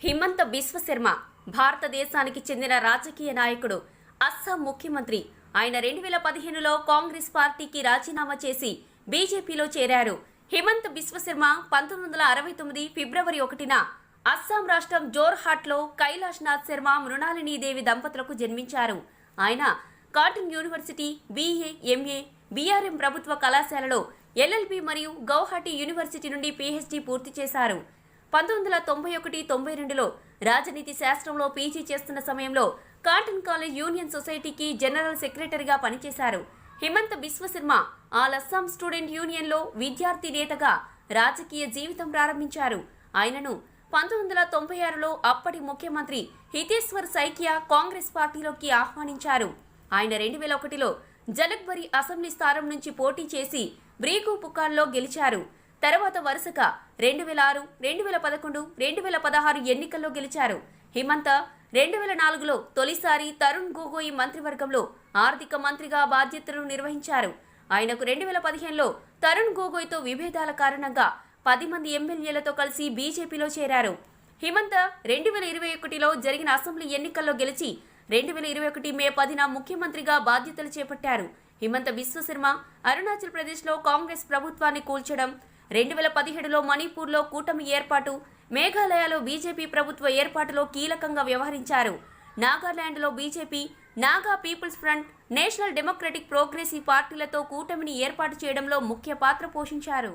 హిమంత బిశ్వ శర్మ భారతదేశానికి చెందిన రాజకీయ నాయకుడు, అస్సాం ముఖ్యమంత్రి. ఆయన 2015లో కాంగ్రెస్ పార్టీకి రాజీనామా చేసి బీజేపీలో చేరారు. హిమంత బిశ్వ శర్మ 1969 ఫిబ్రవరి 1న అస్సాం రాష్ట్రం జోర్హాట్లో కైలాష్ నాథ్ శర్మ, మృణాలిని దేవి దంపతులకు జన్మించారు. ఆయన cotton university, BA, MA, BRM ప్రభుత్వ కళాశాలలో LLB మరియు గౌహటి యూనివర్సిటీ నుండి PhD పూర్తి చేశారు. 1991-92లో రాజనీతి శాస్త్రంలో PG చేస్తున్న సమయంలో కాటన్ కాలేజ్ యూనియన్ సొసైటీకి జనరల్ సెక్రటరీగా పనిచేశారు. హిమంత బిశ్వ శర్మ ఆల్ అస్సాం స్టూడెంట్ యూనియన్లో విద్యార్థి నేతగా రాజకీయ జీవితం ప్రారంభించారు. ఆయనను 1996లో అప్పటి ముఖ్యమంత్రి హితేశ్వర్ సైకియా కాంగ్రెస్ పార్టీలోకి ఆహ్వానించారు. ఆయన 2001లో జలక్బరి అసెంబ్లీ స్థానం నుంచి పోటీ చేసి బ్రీకు పుకార్లో గెలిచారు. తర్వాత వరుసగా 2006, 2011, 2016 ఎన్నికల్లో గెలిచారు. హిమంత 2004లో తొలిసారి తరుణ్ గొగోయ్ మంత్రివర్గంలో ఆర్థిక మంత్రిగా బాధ్యతలు నిర్వహించారు. ఆయనకు 2015లో తరుణ్ గొగోయ్తో విభేదాల కారణంగా 10 మంది ఎమ్మెల్యేలతో కలిసి బీజేపీలో చేరారు. హిమంత 2021లో జరిగిన అసెంబ్లీ ఎన్నికల్లో గెలిచి 2021 మే 10న ముఖ్యమంత్రిగా బాధ్యతలు చేపట్టారు. హిమంత బిశ్వ శర్మ అరుణాచల్ ప్రదేశ్లో కాంగ్రెస్ ప్రభుత్వాన్ని కూల్చడం, 2017లో మణిపూర్లో కూటమి ఏర్పాటు, మేఘాలయలో బీజేపీ ప్రభుత్వ ఏర్పాటులో కీలకంగా వ్యవహరించారు. నాగాలాండ్లో BJP, Naga People's Front, National Democratic Progressive పార్టీలతో కూటమిని ఏర్పాటు చేయడంలో ముఖ్య పాత్ర పోషించారు.